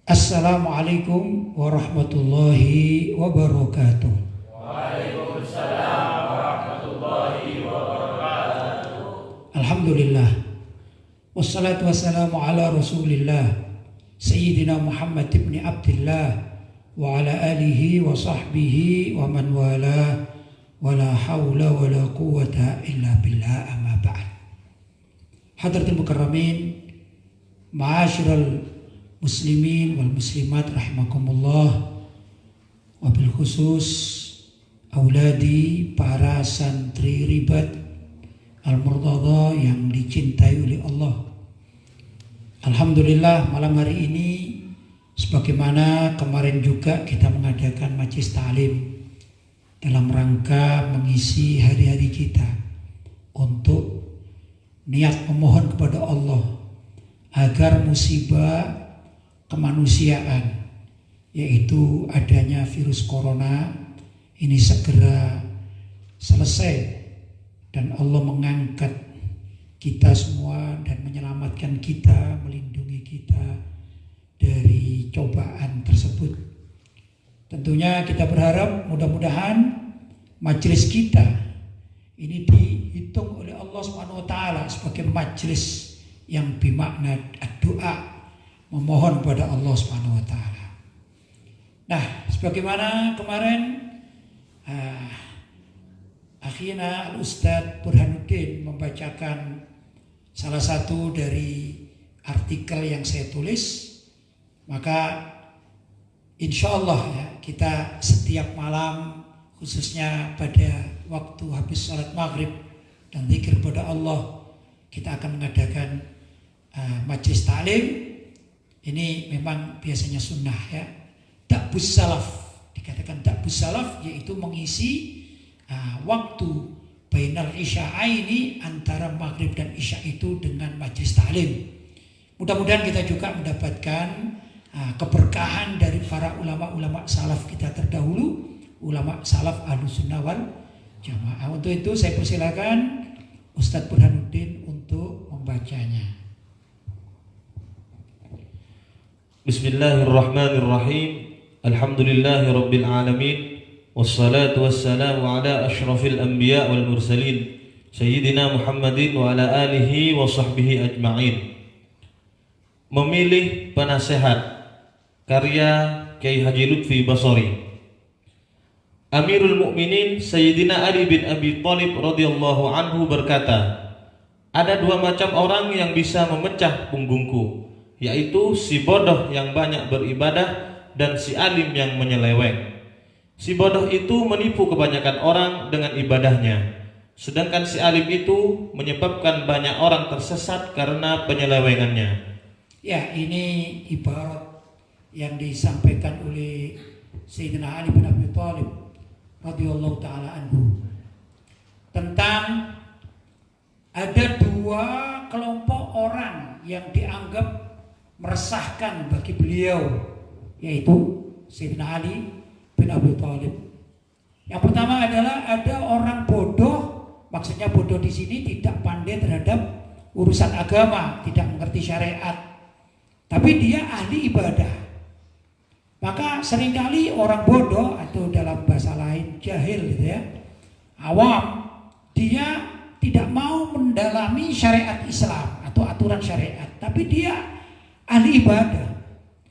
Assalamualaikum warahmatullahi wabarakatuh. Waalaikumsalam warahmatullahi wabarakatuh. Alhamdulillah. Wassalatu wassalamu ala Rasulillah Sayyidina Muhammad ibn Abdillah wa ala alihi wa sahbihi wa man wala wa la hawla wa la quwata illa billah, amma ba'd. Hadratul mukarramin, ma'asyiral muslimin wal muslimat rahimakumullah, wabil khusus auladi, para santri ribat al-murtada yang dicintai oleh Allah. Alhamdulillah, malam hari ini sebagaimana kemarin juga kita mengadakan majlis ta'lim dalam rangka mengisi hari-hari kita untuk niat memohon kepada Allah agar musibah kemanusiaan, yaitu adanya virus corona ini segera selesai dan Allah mengangkat kita semua dan menyelamatkan kita, melindungi kita dari cobaan tersebut. Tentunya kita berharap mudah-mudahan majelis kita ini dihitung oleh Allah Subhanahu wa taala sebagai majelis yang bermakna doa, memohon pada Allah Subhanahu wa taala. Nah, sebagaimana kemarin akhirnya Ustadz Burhanuddin membacakan salah satu dari artikel yang saya tulis, maka insya Allah ya, kita setiap malam khususnya pada waktu habis salat maghrib dan zikir pada Allah, kita akan mengadakan majlis ta'lim. Ini memang biasanya sunnah ya. Da'bus salaf, dikatakan da'bus salaf yaitu mengisi waktu bainal isya'aini, antara maghrib dan isya itu dengan majlis ta'lim. Mudah-mudahan kita juga mendapatkan keberkahan dari para ulama-ulama salaf kita terdahulu, ulama salaf Ahlussunnah wal Jamaah. Untuk itu saya persilakan Ustadz Burhanuddin untuk membacanya. Bismillahirrahmanirrahim. Alhamdulillahi rabbil alamin. Wassalatu wassalamu ala ashrafil anbiya wal mursalin Sayyidina Muhammadin wa ala alihi wa sahbihi ajma'in. Memilih penasehat, karya Kiai Haji Lutfi Basori. Amirul Mukminin Sayyidina Ali bin Abi Thalib radhiyallahu anhu berkata, ada dua macam orang yang bisa memecah punggungku, yaitu si bodoh yang banyak beribadah dan si alim yang menyeleweng. Si bodoh itu menipu kebanyakan orang dengan ibadahnya, sedangkan si alim itu menyebabkan banyak orang tersesat karena penyelewengannya. Ya, ini ibarat yang disampaikan oleh Sayyidina Ali bin Abi Thalib radhiyallahu ta'ala anhu tentang ada dua kelompok orang yang dianggap meresahkan bagi beliau, yaitu Sayyidina Ali bin Abi Thalib. Yang pertama adalah ada orang bodoh, maksudnya bodoh di sini tidak pandai terhadap urusan agama, tidak mengerti syariat, tapi dia ahli ibadah. Maka seringkali orang bodoh, atau dalam bahasa lain jahil gitu ya, awam, dia tidak mau mendalami syariat Islam atau aturan syariat, tapi dia ahli ibadah.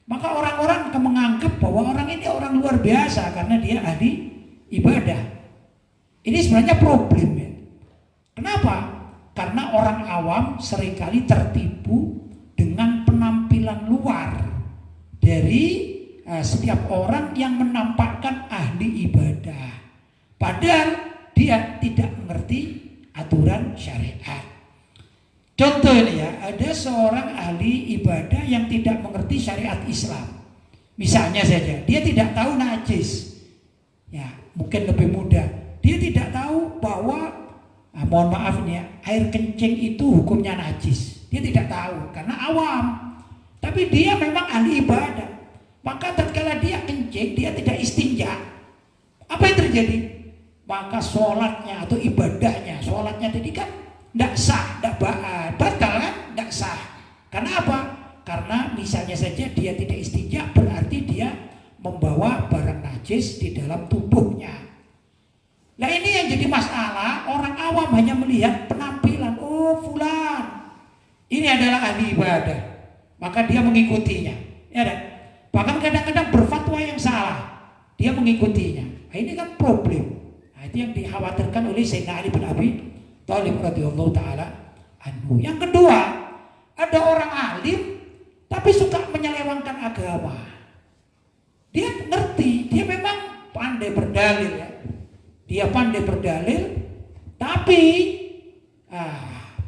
Maka orang-orang akan menganggap bahwa orang ini orang luar biasa karena dia ahli ibadah. Ini sebenarnya problem ya. Kenapa? Karena orang awam seringkali tertipu dengan penampilan luar dari setiap orang yang menampakkan ahli ibadah, padahal dia tidak mengerti aturan syariat. Contoh ini ya, ada seorang ahli ibadah yang tidak mengerti syariat Islam. Misalnya saja, dia tidak tahu najis. Ya, mungkin lebih mudah. Dia tidak tahu bahwa, mohon maaf nih ya, air kencing itu hukumnya najis. Dia tidak tahu karena awam. Tapi dia memang ahli ibadah. Maka tatkala dia kencing, dia tidak istinja. Apa yang terjadi? Maka sholatnya atau ibadahnya, sholatnya tadi kan tidak sah, tidak batal kan, tidak sah. Karena apa? Karena misalnya saja dia tidak istinja, najis di dalam tubuhnya. Nah ini yang jadi masalah, orang awam hanya melihat penampilan, oh fulan ini adalah ahli ibadah, maka dia mengikutinya. Ya, bahkan kadang-kadang berfatwa yang salah, dia mengikutinya. Nah, ini kan problem. Nah, itu yang dikhawatirkan oleh Sayyidina Ali bin Abi Thalib radhiyallahu taala anhu. Yang kedua, ada orang alim tapi suka menyelewengkan agama. Dia ngerti, dia memang pandai berdalil ya. Dia pandai berdalil, tapi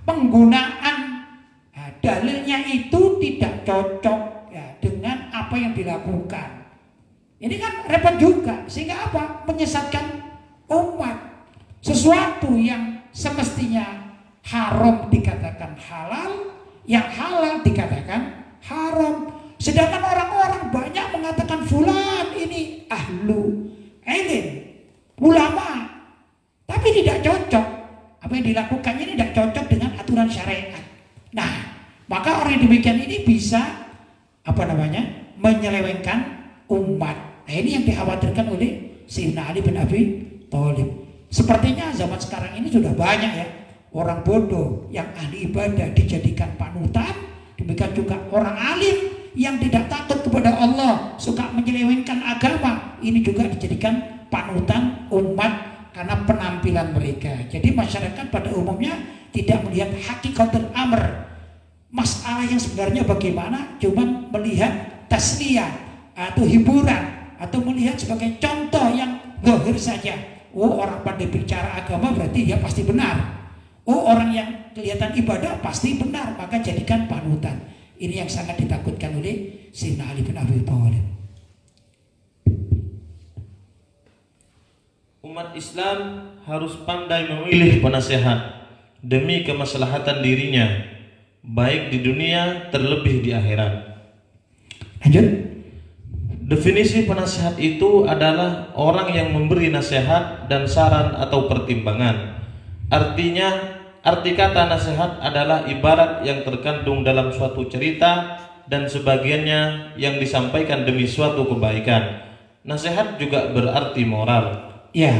penggunaan dalilnya itu tidak cocok ya, dengan apa yang dilakukan. Ini kan repot juga, sehingga apa? Menyesatkan umat. Sesuatu yang semestinya haram dikatakan halal, yang halal dikatakan haram. Sedangkan orang-orang banyak mengatakan fulan ini ahlu ilm, ulama, tapi tidak cocok. Apa yang dilakukannya ini tidak cocok dengan aturan syariat. Nah, maka orang yang demikian ini bisa menyelewengkan umat. Nah, ini yang dikhawatirkan oleh Sayyidina Ali bin Abi Thalib. Sepertinya zaman sekarang ini sudah banyak ya orang bodoh yang ahli ibadah dijadikan panutan. Demikian juga orang alim yang tidak takut kepada Allah, suka menyelewengkan agama, ini juga dijadikan panutan umat karena penampilan mereka. Jadi masyarakat pada umumnya tidak melihat hakikatul amr, masalah yang sebenarnya bagaimana, cuma melihat tasliyah atau hiburan, atau melihat sebagai contoh yang zahir saja. Oh, orang pandai bicara agama berarti dia pasti benar. Oh, orang yang kelihatan ibadah pasti benar, maka jadikan panutan. Ini yang sangat ditakutkan oleh Sayyidina Ali bin Abi Thalib. Umat Islam harus pandai memilih penasehat demi kemaslahatan dirinya, baik di dunia terlebih di akhirat. Lanjut. Definisi penasehat itu adalah orang yang memberi nasihat dan saran atau pertimbangan. Arti kata nasihat adalah ibarat yang terkandung dalam suatu cerita dan sebagiannya yang disampaikan demi suatu kebaikan. Nasihat juga berarti moral. Ya,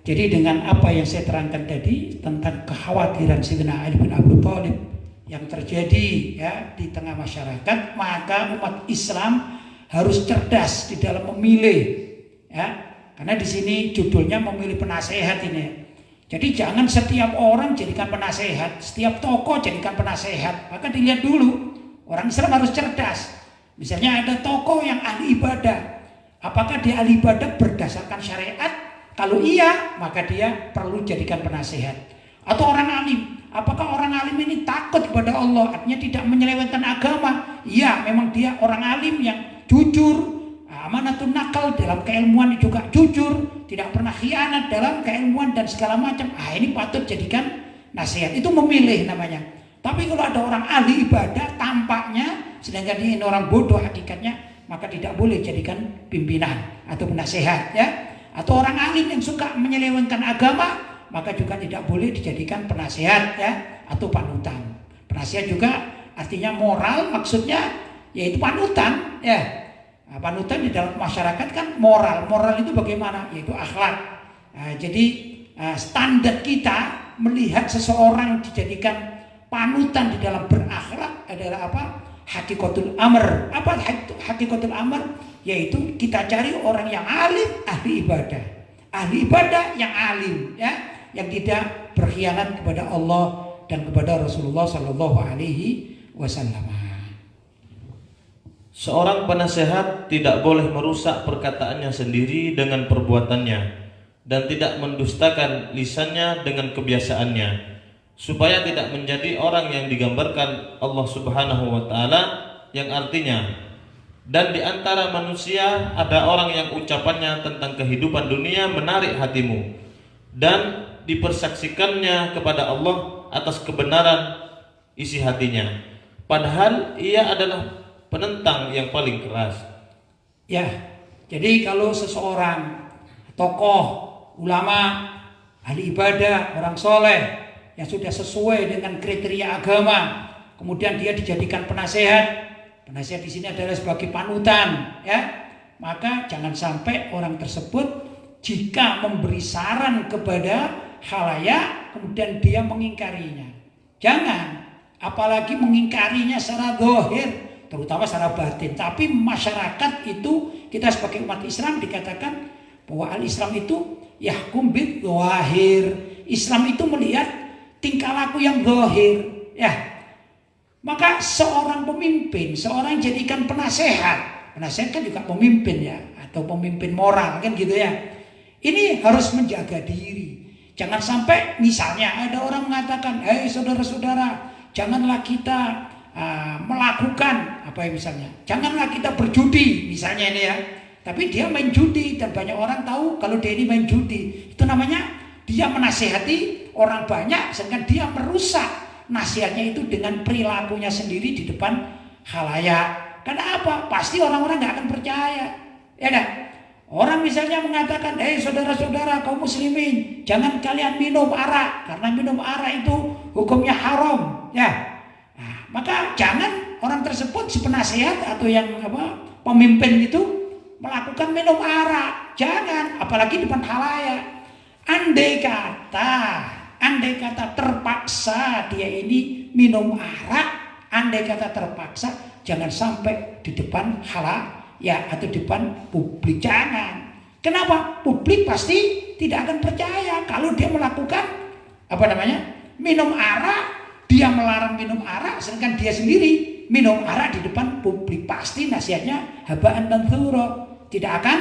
jadi dengan apa yang saya terangkan tadi tentang kekhawatiran Sayyidina Ali bin Abi Thalib yang terjadi ya di tengah masyarakat, maka umat Islam harus cerdas di dalam memilih ya. Karena di sini judulnya memilih penasehat ini. Jadi jangan setiap orang jadikan penasehat, setiap tokoh jadikan penasehat. Maka dilihat dulu, orang Islam harus cerdas. Misalnya ada tokoh yang ahli ibadah, apakah dia ahli ibadah berdasarkan syariat? Kalau iya, maka dia perlu jadikan penasehat. Atau orang alim, apakah orang alim ini takut kepada Allah, artinya tidak menyelewengkan agama? Iya, memang dia orang alim yang jujur, amanatun nakal, dalam keilmuan juga jujur, tidak pernah khianat dalam keilmuan dan segala macam. Ini patut jadikan nasihat. Itu memilih namanya. Tapi kalau ada orang ahli ibadah tampaknya, sedangkan ini orang bodoh hakikatnya, maka tidak boleh jadikan pimpinan atau penasehat ya. Atau orang alim yang suka menyelewengkan agama, maka juga tidak boleh dijadikan penasehat ya atau panutan. Penasehat juga artinya moral, maksudnya yaitu panutan ya. Nah, panutan di dalam masyarakat kan moral. Moral itu bagaimana? Yaitu akhlak. Jadi standar kita melihat seseorang dijadikan panutan di dalam berakhlak adalah apa? Hakikatul amr. Apa hakikatul amr? Yaitu kita cari orang yang alim, ahli ibadah. Ahli ibadah yang alim ya, yang tidak berkhianat kepada Allah dan kepada Rasulullah sallallahu alaihi wasallam. Seorang penasehat tidak boleh merusak perkataannya sendiri dengan perbuatannya dan tidak mendustakan lisannya dengan kebiasaannya, supaya tidak menjadi orang yang digambarkan Allah Subhanahu wa taala, yang artinya, dan di antara manusia ada orang yang ucapannya tentang kehidupan dunia menarik hatimu dan dipersaksikannya kepada Allah atas kebenaran isi hatinya, padahal ia adalah penentang yang paling keras. Ya, jadi kalau seseorang tokoh, ulama, ahli ibadah, orang soleh yang sudah sesuai dengan kriteria agama, kemudian dia dijadikan penasehat. Penasehat di sini adalah sebagai panutan, ya. maka jangan sampai orang tersebut jika memberi saran kepada khalayak kemudian dia mengingkarinya. Jangan, apalagi mengingkarinya secara zahir, terutama secara batin. Tapi masyarakat itu, kita sebagai umat Islam dikatakan bahwa al-Islam itu yahkum bid zahir. Islam itu melihat tingkah laku yang zahir, ya. Maka seorang pemimpin, seorang jadikan penasehat kan juga pemimpin ya, atau pemimpin moral kan gitu ya. Ini harus menjaga diri. Jangan sampai misalnya ada orang mengatakan, "Hei saudara-saudara, janganlah kita melakukan apa ya misalnya, janganlah kita berjudi misalnya ini ya." Tapi dia main judi dan banyak orang tahu kalau dia ini main judi. Itu namanya dia menasihati orang banyak, sedangkan dia merusak nasihatnya itu dengan perilakunya sendiri di depan khalayak. Karena apa? Pasti orang-orang nggak akan percaya, ya kan? Orang misalnya mengatakan, saudara-saudara kaum muslimin, jangan kalian minum arak karena minum arak itu hukumnya haram, ya. Nah, maka jangan orang tersebut si penasihat atau yang pemimpin itu melakukan minum arak, jangan, apalagi depan khalayak. Andai kata terpaksa dia ini minum arak, andai kata terpaksa, jangan sampai di depan khalayak ya, atau depan publik, jangan. Kenapa? Publik pasti tidak akan percaya kalau dia melakukan minum arak, dia melarang minum arak, sedangkan dia sendiri minum arak di depan publik. Pasti nasihatnya habaan manthura, tidak akan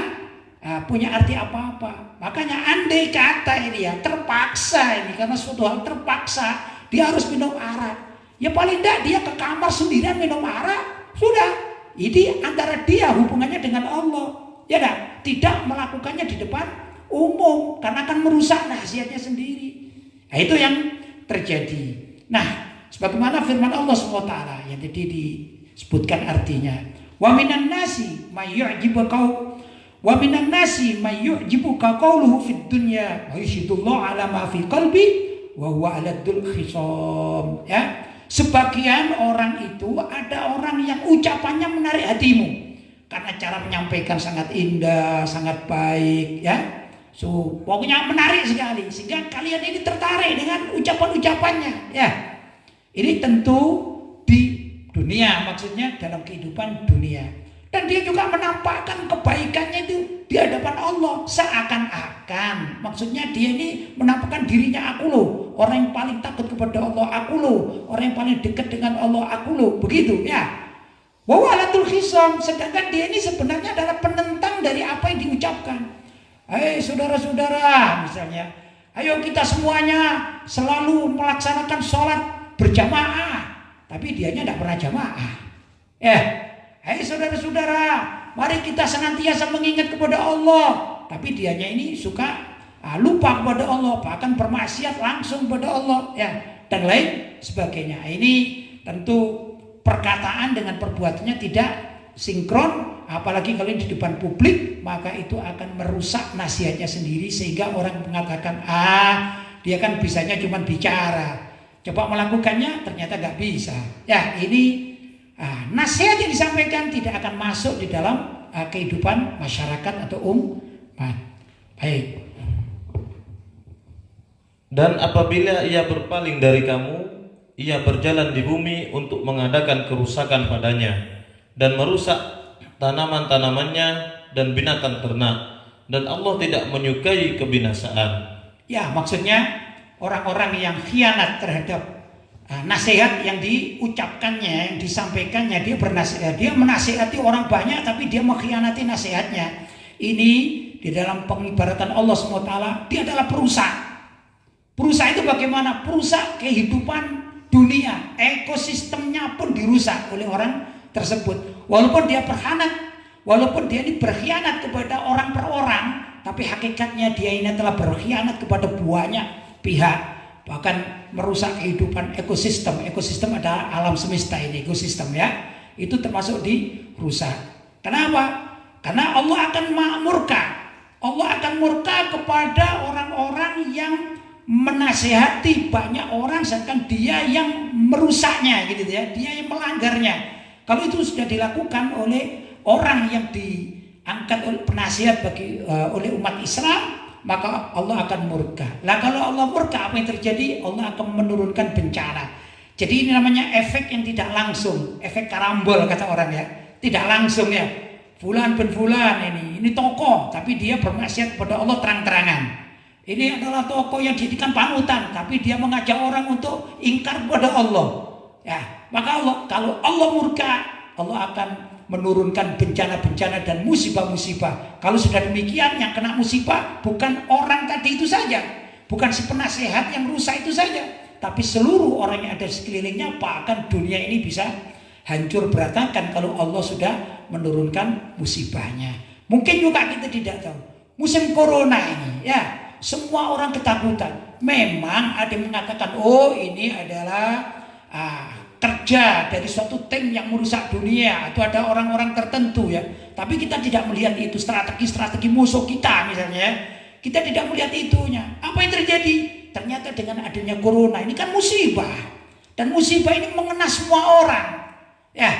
punya arti apa-apa. Makanya andai kata ini ya terpaksa, ini karena suatu hal terpaksa dia harus minum arak, ya paling tidak dia ke kamar sendirian minum arak, sudah. Ini antara dia hubungannya dengan Allah, ya dah, tidak melakukannya di depan umum karena akan merusak nasihatnya sendiri. Nah, itu yang terjadi. Nah, sebagaimana firman Allah SWT yang tadi disebutkan artinya, wa minan nasi may yu'jibuka qawluhu fid dunya wa yushhidullahu ala ma fi qalbi wa huwa aladul khisam. Ya, sebagian orang itu ada orang yang ucapannya menarik hatimu karena cara menyampaikan sangat indah, sangat baik, ya. Pokoknya menarik sekali sehingga kalian ini tertarik dengan ucapan-ucapannya, ya. Ini tentu di dunia, maksudnya dalam kehidupan dunia. Dan dia juga menampakkan kebaikannya itu di hadapan Allah seakan-akan, maksudnya dia ini menampakkan dirinya, aku loh orang yang paling takut kepada Allah, aku loh orang yang paling dekat dengan Allah, aku loh, begitu ya. Wa walatul khisam, sedangkan dia ini sebenarnya adalah penentang dari apa yang diucapkan. Hei saudara-saudara misalnya, ayo kita semuanya selalu melaksanakan sholat berjamaah, tapi dianya tidak pernah jamaah. Hei saudara-saudara, mari kita senantiasa mengingat kepada Allah, tapi dianya ini suka lupa kepada Allah, bahkan bermaksiat langsung kepada Allah, ya, dan lain sebagainya. Ini tentu perkataan dengan perbuatannya tidak sinkron, apalagi kalau di depan publik, maka itu akan merusak nasihatnya sendiri sehingga orang mengatakan, dia kan bisanya cuma bicara, coba melakukannya ternyata nggak bisa. Ya, ini nasihat yang disampaikan tidak akan masuk di dalam kehidupan masyarakat atau umat. Baik. Dan apabila ia berpaling dari kamu, ia berjalan di bumi untuk mengadakan kerusakan padanya dan merusak tanaman-tanamannya dan binatang ternak, dan Allah tidak menyukai kebinasaan. Ya, maksudnya orang-orang yang khianat terhadap nasihat yang diucapkannya, yang disampaikannya, dia menasihati orang banyak tapi dia mengkhianati nasihatnya. Ini di dalam pengibaratan Allah SWT, dia adalah perusak. Perusak itu bagaimana? Perusak kehidupan dunia, ekosistemnya pun dirusak oleh orang tersebut. Walaupun dia berkhianat, walaupun dia ini berkhianat kepada orang per orang, tapi hakikatnya dia ini telah berkhianat kepada banyak pihak. Bahkan merusak kehidupan ekosistem. Ekosistem adalah alam semesta ini, ekosistem ya. Itu termasuk dirusak. Kenapa? Karena Allah akan murka. Allah akan murka kepada orang-orang yang menasehati banyak orang, sedangkan dia yang merusaknya gitu ya. Dia yang melanggarnya. Kalau itu sudah dilakukan oleh orang yang diangkat oleh penasihat oleh umat Islam, maka Allah akan murka. Lah kalau Allah murka, apa yang terjadi? Allah akan menurunkan bencana. Jadi ini namanya efek yang tidak langsung, efek karambol kata orang ya, tidak langsung ya. Fulan bin Fulan ini tokoh, tapi dia bermaksiat kepada Allah terang-terangan. Ini adalah tokoh yang dijadikan panutan, tapi dia mengajak orang untuk ingkar kepada Allah. Ya, maka kalau Allah murka, Allah akan menurunkan bencana-bencana dan musibah-musibah. Kalau sudah demikian, yang kena musibah bukan orang tadi itu saja, bukan si penasehat yang rusak itu saja, tapi seluruh orang yang ada di sekelilingnya. Bahkan dunia ini bisa hancur berantakan kalau Allah sudah menurunkan musibahnya. Mungkin juga kita tidak tahu. Musim corona ini, ya, semua orang ketakutan. Memang ada yang mengatakan, oh ini adalah kerja dari suatu tim yang merusak dunia, atau ada orang-orang tertentu ya. Tapi kita tidak melihat itu strategi musuh kita misalnya. Kita tidak melihat itunya. Apa yang terjadi? Ternyata dengan adanya corona ini kan musibah. Dan musibah ini mengena semua orang. Ya,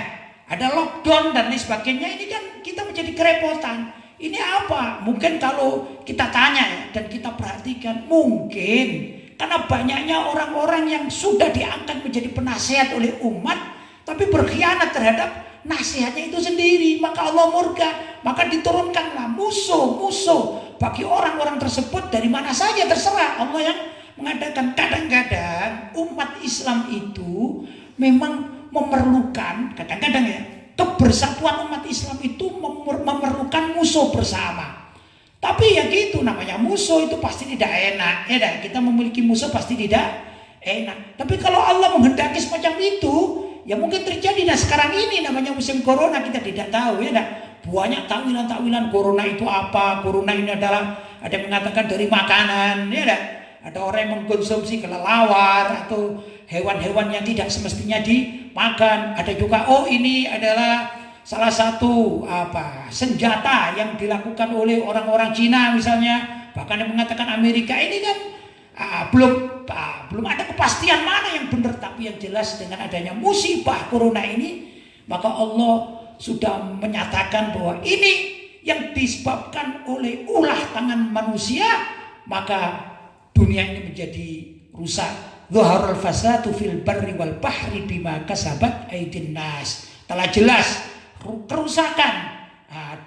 ada lockdown dan lain sebagainya. Ini kan kita menjadi kerepotan. Ini apa? Mungkin kalau kita tanya ya, dan kita perhatikan, mungkin karena banyaknya orang-orang yang sudah diangkat menjadi penasehat oleh umat, tapi berkhianat terhadap nasihatnya itu sendiri. Maka Allah murka, maka diturunkanlah musuh-musuh bagi orang-orang tersebut dari mana saja terserah. Allah yang mengadakan. Kadang-kadang umat Islam itu memang memerlukan, kadang-kadang ya, kebersatuan umat Islam itu memerlukan musuh bersama. Tapi ya gitu, namanya musuh itu pasti tidak enak. Ya dah, kita memiliki musuh pasti tidak enak. Tapi kalau Allah menghendaki semacam itu, ya mungkin terjadi. Nah sekarang ini namanya musim corona, kita tidak tahu ya dah. Banyak tawilan-tawilan corona itu apa. Corona ini adalah, ada yang mengatakan dari makanan, ya dah. Ada orang yang mengkonsumsi kelelawar atau hewan-hewan yang tidak semestinya dimakan. Ada juga, oh ini adalah salah satu senjata yang dilakukan oleh orang-orang Cina misalnya. Bahkan yang mengatakan Amerika. Ini kan belum ada kepastian mana yang benar. Tapi yang jelas dengan adanya musibah corona ini, maka Allah sudah menyatakan bahwa ini yang disebabkan oleh ulah tangan manusia, maka dunia ini menjadi rusak. Zaharul fasadu fil barri wal bahri bima kasabat aydin nas. Telah jelas kerusakan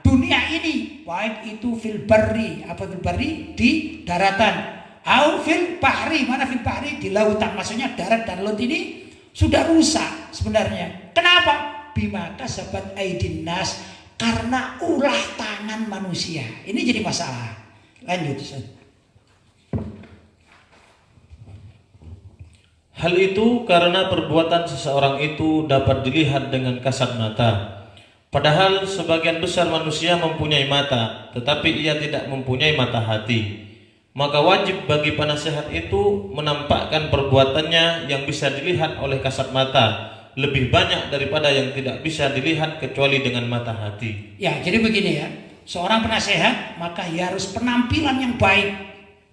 dunia ini, baik itu fil barri, fil barri di daratan, au fil bahri, mana fil bahri di lautan. Maksudnya darat dan laut ini sudah rusak sebenarnya. Kenapa? Bima kasabat aydin nas, karena ulah tangan manusia. Ini jadi masalah. Lanjut Ustaz. Hal itu karena perbuatan seseorang itu dapat dilihat dengan kasat mata. Padahal sebagian besar manusia mempunyai mata, tetapi ia tidak mempunyai mata hati. Maka wajib bagi penasehat itu menampakkan perbuatannya yang bisa dilihat oleh kasat mata lebih banyak daripada yang tidak bisa dilihat kecuali dengan mata hati. Ya, jadi begini ya. Seorang penasehat maka ya harus penampilan yang baik.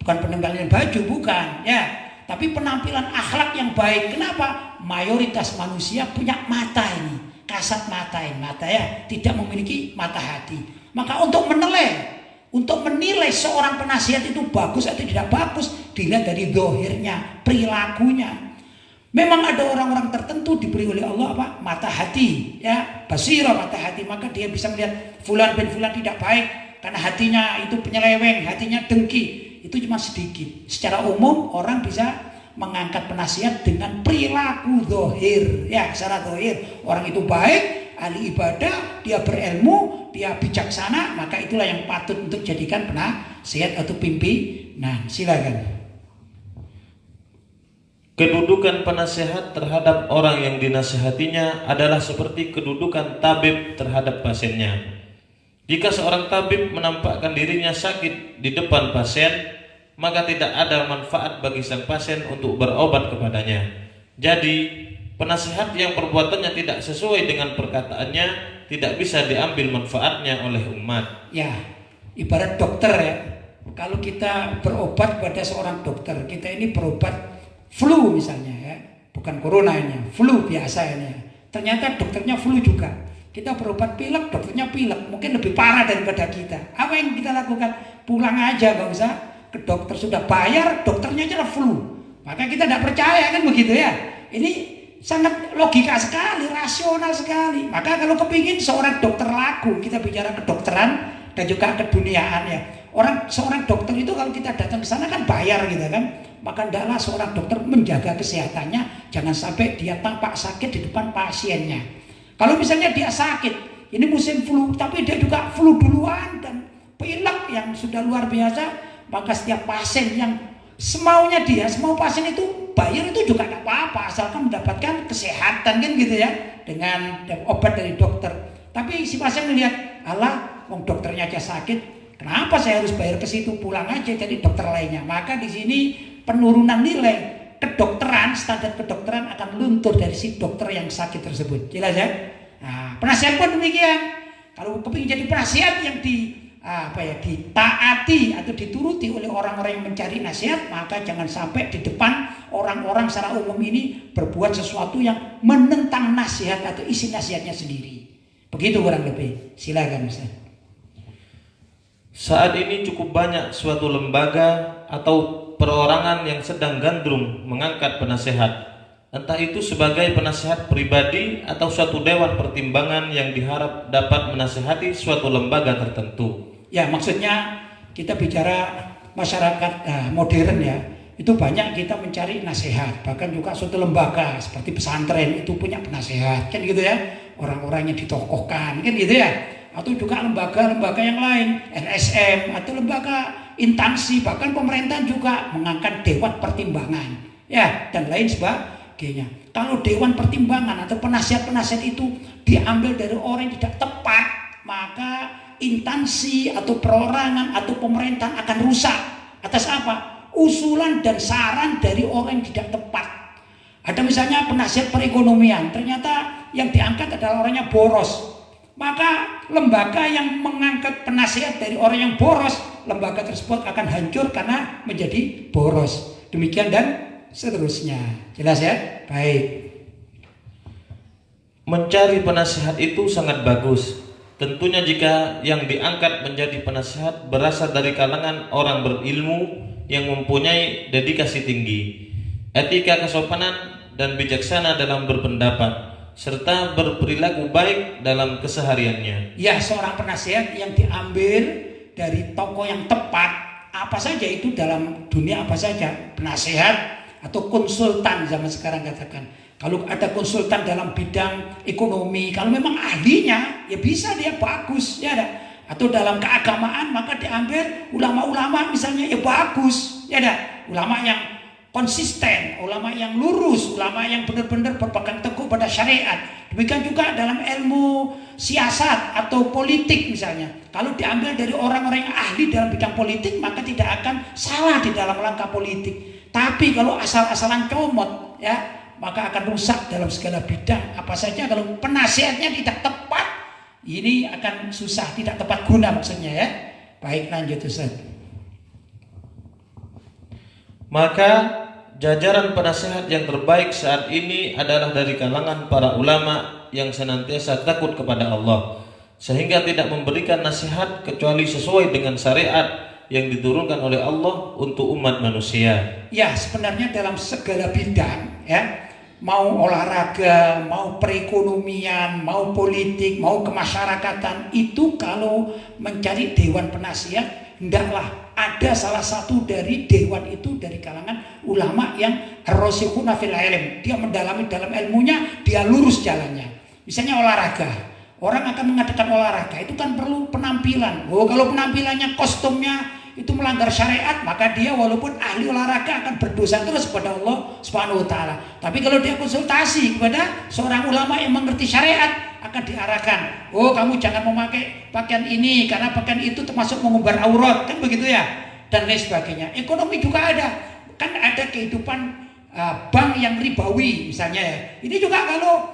Bukan penampilan baju, bukan ya. Tapi penampilan akhlak yang baik. Kenapa? Mayoritas manusia punya mata ini, kasat mata ini, mata ya, tidak memiliki mata hati. Maka untuk menilai seorang penasihat itu bagus atau tidak bagus, dilihat dari zahirnya, perilakunya. Memang ada orang-orang tertentu diberi oleh Allah mata hati, ya, basira, mata hati, maka dia bisa melihat fulan bin fulan tidak baik karena hatinya itu penyeleweng, hatinya dengki. Itu cuma sedikit. Secara umum orang bisa mengangkat penasihat dengan perilaku zahir, ya, secara zahir. Orang itu baik, ahli ibadah, dia berilmu, dia bijaksana, maka itulah yang patut untuk jadikan penasihat atau pimpinan. Silakan. Kedudukan penasehat terhadap orang yang dinasihatinya adalah seperti kedudukan tabib terhadap pasiennya. Jika seorang tabib menampakkan dirinya sakit di depan pasien, maka tidak ada manfaat bagi sang pasien untuk berobat kepadanya. Jadi, penasehat yang perbuatannya tidak sesuai dengan perkataannya tidak bisa diambil manfaatnya oleh umat. Ya, ibarat dokter ya. Kalau kita berobat kepada seorang dokter, kita ini berobat flu misalnya ya, bukan corona ini, flu biasa ini. Ternyata dokternya flu juga. Kita berobat pilek, dokternya pilek, mungkin lebih parah daripada kita. Apa yang kita lakukan? Pulang aja, gak usah ke dokter, sudah bayar, dokternya aja flu. Maka kita tidak percaya kan begitu ya. Ini sangat logika sekali, rasional sekali. Maka kalau kepingin seorang dokter laku, kita bicara kedokteran dan juga keduniaan ya. Seorang dokter itu kalau kita datang ke sana kan bayar gitu kan. Maka hendaklah seorang dokter menjaga kesehatannya, jangan sampai dia tampak sakit di depan pasiennya. Kalau misalnya dia sakit, ini musim flu, tapi dia juga flu duluan dan pilek yang sudah luar biasa, maka setiap pasien yang semaunya dia, semau pasien itu bayar itu juga tidak apa-apa, asalkan mendapatkan kesehatan kan gitu ya, dengan obat dari dokter. Tapi si pasien melihat, alah, wong dokternya aja sakit, kenapa saya harus bayar ke situ, pulang aja jadi dokter lainnya. Maka di sini penurunan nilai kedokteran, standar kedokteran akan luntur dari si dokter yang sakit tersebut. Jelas ya? Nah, penasihat pun demikian. Kalau kepingin jadi penasihat yang ditaati atau dituruti oleh orang-orang yang mencari nasihat, maka jangan sampai di depan orang-orang secara umum ini berbuat sesuatu yang menentang nasihat atau isi nasihatnya sendiri. Begitu kurang lebih. Silakan Ustaz. Saat ini cukup banyak suatu lembaga atau perorangan yang sedang gandrung mengangkat penasehat, entah itu sebagai penasehat pribadi atau suatu dewan pertimbangan yang diharap dapat menasehati suatu lembaga tertentu. Ya, maksudnya kita bicara masyarakat modern ya, itu banyak kita mencari nasihat. Bahkan juga suatu lembaga seperti pesantren itu punya penasehat, kan gitu ya. Orang-orang yang ditokohkan, kan gitu ya. Atau juga lembaga-lembaga yang lain, LSM atau lembaga instansi, bahkan pemerintah juga mengangkat dewan pertimbangan, ya, dan lain sebagainya. Kalau dewan pertimbangan atau penasihat-penasihat itu diambil dari orang yang tidak tepat, maka instansi atau perorangan atau pemerintahan akan rusak. Atas apa? Usulan dan saran dari orang yang tidak tepat. Ada misalnya penasihat perekonomian, ternyata yang diangkat adalah orangnya boros. Maka lembaga yang mengangkat penasihat dari orang yang boros, lembaga tersebut akan hancur karena menjadi boros. Demikian dan seterusnya. Jelas ya? Baik. Mencari penasihat itu sangat bagus. Tentunya jika yang diangkat menjadi penasihat berasal dari kalangan orang berilmu yang mempunyai dedikasi tinggi, etika kesopanan dan bijaksana dalam berpendapat, serta berperilaku baik dalam kesehariannya. Ya, seorang penasihat yang diambil dari tokoh yang tepat, apa saja itu dalam dunia, apa saja, penasihat atau konsultan zaman sekarang katakan. Kalau ada konsultan dalam bidang ekonomi, kalau memang ahlinya, ya bisa dia bagus, ya ada. Atau dalam keagamaan, maka diambil ulama-ulama misalnya, ya bagus, ya ada. Ulama yang konsisten, ulama yang lurus, ulama yang benar-benar berpegang teguh pada syariat. Demikian juga dalam ilmu siasat atau politik misalnya. Kalau diambil dari orang-orang yang ahli dalam bidang politik, maka tidak akan salah di dalam langkah politik. Tapi kalau asal-asalan comot, ya, maka akan rusak dalam segala bidang. Apa saja kalau penasihatnya tidak tepat, ini akan susah, tidak tepat guna maksudnya ya. Baik, lanjut Ustaz. Maka jajaran penasehat yang terbaik saat ini adalah dari kalangan para ulama yang senantiasa takut kepada Allah, sehingga tidak memberikan nasihat kecuali sesuai dengan syariat yang diturunkan oleh Allah untuk umat manusia. Ya, sebenarnya dalam segala bidang ya, mau olahraga, mau perekonomian, mau politik, mau kemasyarakatan, itu kalau mencari dewan penasihat, hendaklah ada salah satu dari dewan itu dari kalangan ulama yang rasikhuna fil ilm. Dia mendalami dalam ilmunya, dia lurus jalannya. Misalnya olahraga, orang akan mengadakan olahraga itu kan perlu penampilan. Oh, kalau penampilannya, kostumnya itu melanggar syariat, maka dia walaupun ahli olahraga akan berdosa terus kepada Allah Subhanahu wa taala. Tapi kalau dia konsultasi kepada seorang ulama yang mengerti syariat, akan diarahkan, oh kamu jangan memakai pakaian ini karena pakaian itu termasuk mengumbar aurat, kan begitu ya, dan lain sebagainya. Ekonomi juga ada, kan ada kehidupan bank yang ribawi misalnya ya. Ini juga kalau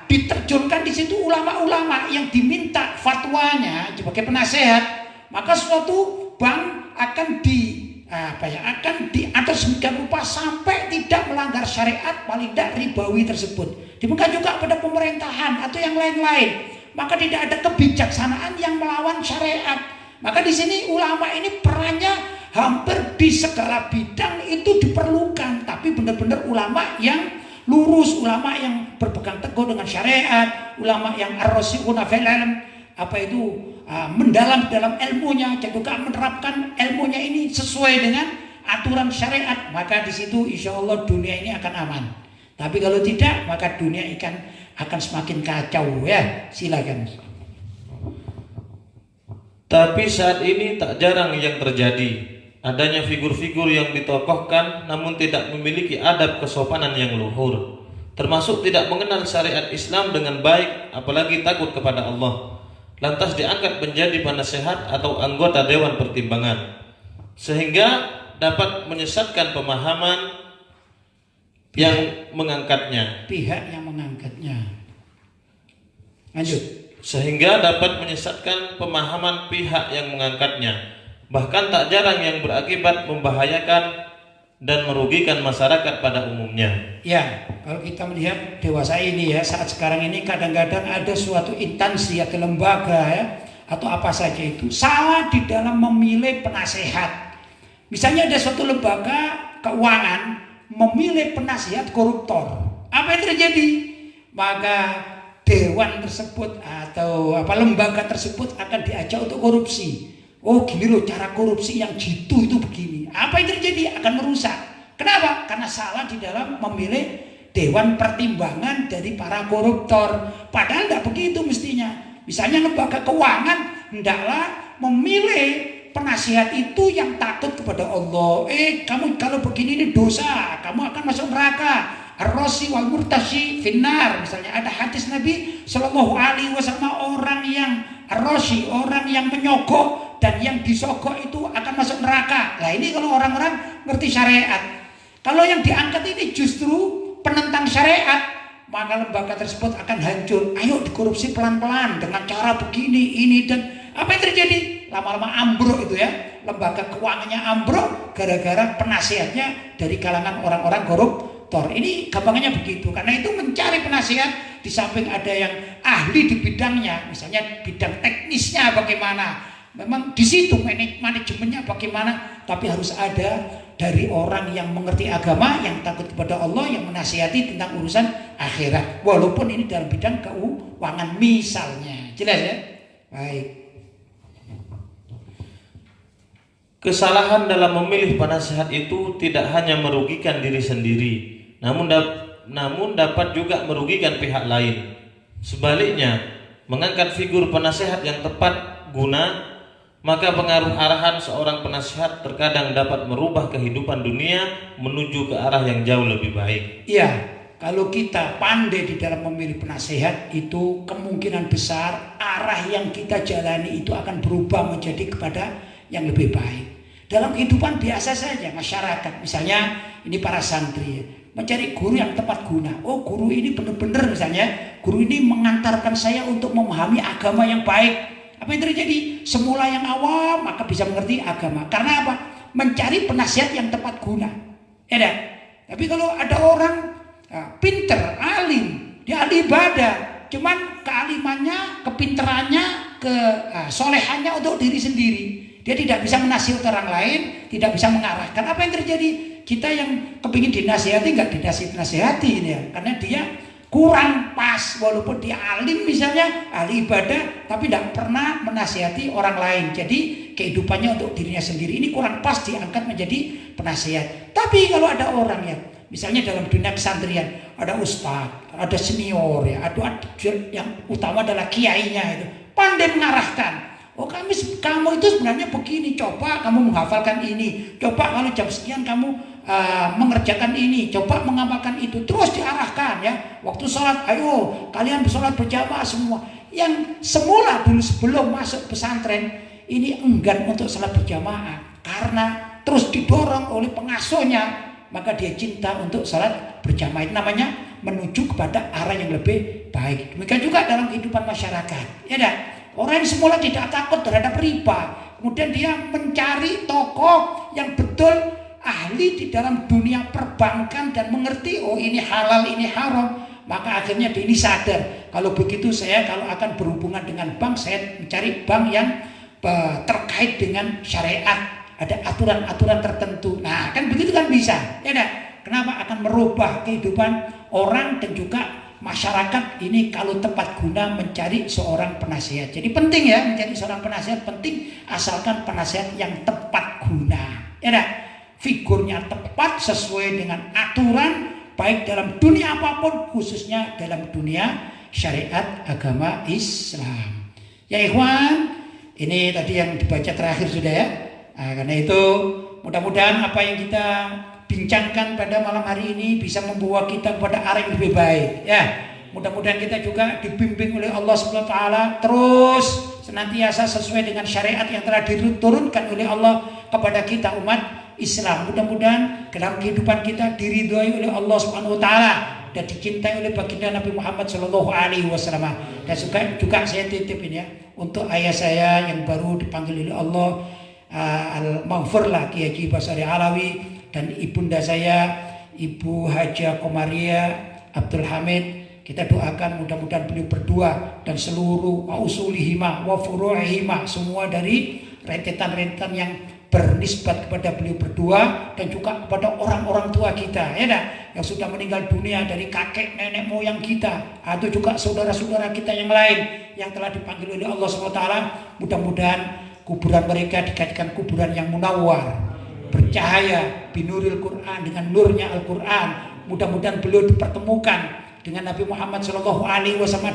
diterjunkan di situ ulama-ulama yang diminta fatwanya sebagai penasehat, maka suatu bank akan akan diatur sedemikian rupa sampai tidak melanggar syariat, paling tidak ribawi tersebut. Demikian juga pada pemerintahan atau yang lain-lain. maka tidak ada kebijaksanaan yang melawan syariat. Maka di sini ulama ini perannya hampir di segala bidang itu diperlukan, tapi benar-benar ulama yang lurus, ulama yang berpegang teguh dengan syariat, ulama yang ar-rasikhuna fil ilm, mendalam dalam ilmunya, juga menerapkan ilmunya ini sesuai dengan aturan syariat. Maka di situ insya Allah dunia ini akan aman. Tapi kalau tidak, maka dunia akan semakin kacau ya. Silakan. Tapi saat ini tak jarang yang terjadi adanya figur-figur yang ditokohkan namun tidak memiliki adab kesopanan yang luhur, termasuk tidak mengenal syariat Islam dengan baik, apalagi takut kepada Allah, lantas diangkat menjadi penasehat atau anggota Dewan Pertimbangan, sehingga dapat menyesatkan pemahaman yang mengangkatnya. Pihak yang mengangkatnya. Lanjut. Sehingga dapat menyesatkan pemahaman pihak yang mengangkatnya. Bahkan tak jarang yang berakibat membahayakan dan merugikan masyarakat pada umumnya. Ya, kalau kita melihat dewasa ini ya, saat sekarang ini kadang-kadang ada suatu instansi atau lembaga ya, atau apa saja itu salah di dalam memilih penasehat. Misalnya ada suatu lembaga keuangan memilih penasihat koruptor. Apa yang terjadi? Maka dewan tersebut atau lembaga tersebut akan diajak untuk korupsi. Oh gini loh cara korupsi yang jitu itu begini. Apa yang terjadi? Akan merusak. Kenapa? Karena salah di dalam memilih dewan pertimbangan dari para koruptor. Padahal tidak begitu mestinya. Misalnya lembaga keuangan hendaklah memilih penasihat itu yang takut kepada Allah. Kamu kalau begini ini dosa, kamu akan masuk neraka. Ar-rasi wal murtashi finnar. Misalnya ada hadis Nabi Shallallahu Alaihi Wasallam, orang yang ar-rasi, orang yang menyogok dan yang disogok itu akan masuk neraka. Nah ini kalau orang-orang ngerti syariat. Kalau yang diangkat ini justru penentang syariat, maka lembaga tersebut akan hancur. Ayo dikorupsi pelan-pelan dengan cara begini, ini dan apa yang terjadi? Lama-lama ambruk itu ya. Lembaga keuangannya ambruk gara-gara penasihatnya dari kalangan orang-orang koruptor. Ini gampangnya begitu. Karena itu mencari penasihat di samping ada yang ahli di bidangnya, misalnya bidang teknisnya bagaimana, memang di situ manajemennya bagaimana, tapi harus ada dari orang yang mengerti agama, yang takut kepada Allah, yang menasihati tentang urusan akhirat. Walaupun ini dalam bidang keuangan misalnya. Jelas ya? Baik. Kesalahan dalam memilih penasehat itu tidak hanya merugikan diri sendiri, namun dapat juga merugikan pihak lain. Sebaliknya, mengangkat figur penasehat yang tepat guna, maka pengaruh arahan seorang penasehat terkadang dapat merubah kehidupan dunia menuju ke arah yang jauh lebih baik. Iya, kalau kita pandai di dalam memilih penasehat, itu kemungkinan besar arah yang kita jalani itu akan berubah menjadi kepada yang lebih baik. Dalam kehidupan biasa saja masyarakat, misalnya ini para santri mencari guru yang tepat guna. Oh guru ini benar-benar misalnya, guru ini mengantarkan saya untuk memahami agama yang baik. Apa yang terjadi? Semula yang awam maka bisa mengerti agama. Karena apa? Mencari penasihat yang tepat guna. Ya dah. Tapi kalau ada orang pinter, alim, dia ahli ibadah, cuman kealimannya, kepinterannya, kesolehannya untuk diri sendiri. Dia tidak bisa menasihati orang lain, tidak bisa mengarahkan. Apa yang terjadi? Kita yang kepingin dinasihati nggak dinasihati ini ya, karena dia kurang pas. Walaupun dia alim misalnya, ahli ibadah, tapi tidak pernah menasihati orang lain. Jadi kehidupannya untuk dirinya sendiri ini kurang pas diangkat menjadi penasihat. Tapi kalau ada orang ya, misalnya dalam dunia kesantrian, ada ustadz, ada senior ya, ada yang utama adalah kiainya itu, pandai mengarahkan. Oh kamu itu sebenarnya begini, coba kamu menghafalkan ini, coba kalau jam sekian kamu mengerjakan ini, coba mengamalkan itu, terus diarahkan ya. Waktu sholat, ayo kalian sholat berjamaah semua. Yang semula dulu sebelum masuk pesantren ini enggan untuk sholat berjamaah karena terus didorong oleh pengasuhnya, maka dia cinta untuk sholat berjamaah. Itu namanya menuju kepada arah yang lebih baik. Demikian juga dalam kehidupan masyarakat, ya dah. Orang yang semula tidak takut terhadap riba, kemudian dia mencari tokoh yang betul ahli di dalam dunia perbankan dan mengerti, oh ini halal, ini haram, maka akhirnya dia ini sadar, kalau begitu saya kalau akan berhubungan dengan bank, saya mencari bank yang terkait dengan syariat, ada aturan-aturan tertentu. Nah, kan begitu kan bisa, ya enggak? Kenapa akan merubah kehidupan orang dan juga masyarakat ini kalau tepat guna mencari seorang penasihat. Jadi penting ya mencari seorang penasihat, penting asalkan penasihat yang tepat guna. Ya enggak? Figurnya tepat sesuai dengan aturan baik dalam dunia apapun, khususnya dalam dunia syariat agama Islam. Ya ikhwan, ini tadi yang dibaca terakhir sudah ya. Nah, karena itu mudah-mudahan apa yang kita bincangkan pada malam hari ini bisa membawa kita kepada arah yang lebih baik ya. Mudah-mudahan kita juga dibimbing oleh Allah Subhanahu wa taala terus senantiasa sesuai dengan syariat yang telah diturunkan oleh Allah kepada kita umat Islam. Mudah-mudahan dalam kehidupan kita diridhoi oleh Allah Subhanahu wa taala dan dicintai oleh baginda Nabi Muhammad sallallahu alaihi wasallam. Dan juga saya titip ini ya untuk ayah saya yang baru dipanggil oleh Allah, Al-Maghfur lah Kiai Haji Basari Alawi, dan ibunda saya Ibu Haja Komaria Abdul Hamid. Kita doakan mudah-mudahan beliau berdua dan seluruh usulihima wa furu'ihima, semua dari rentetan-rentetan yang bernisbat kepada beliau berdua dan juga kepada orang-orang tua kita ya dah, yang sudah meninggal dunia dari kakek nenek moyang kita atau juga saudara-saudara kita yang lain yang telah dipanggil oleh Allah SWT. Mudah-mudahan kuburan mereka dijadikan kuburan yang munawwar, bercahaya binuril Quran, dengan nurnya Al-Quran. Mudah-mudahan beliau dipertemukan dengan Nabi Muhammad SAW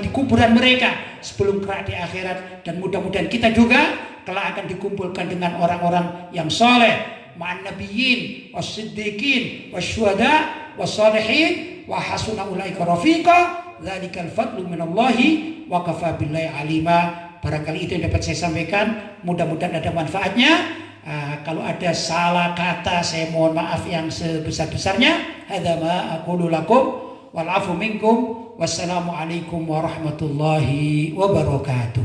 di kuburan mereka sebelum kelak di akhirat. Dan mudah-mudahan kita juga kelak akan dikumpulkan dengan orang-orang yang soleh, ma'an nabiyyin was-siddiqin wasyuhada was-salihin wa hasuna ulaika rafiqa, dzalikal fadlu minallahi wa kafa billahi alima. Barangkali itu yang dapat saya sampaikan, mudah-mudahan ada manfaatnya. Kalau ada salah kata saya mohon maaf yang sebesar-besarnya. Hadza ma aqulu lakum wal afu minkum. Wassalamualaikum warahmatullahi wabarakatuh.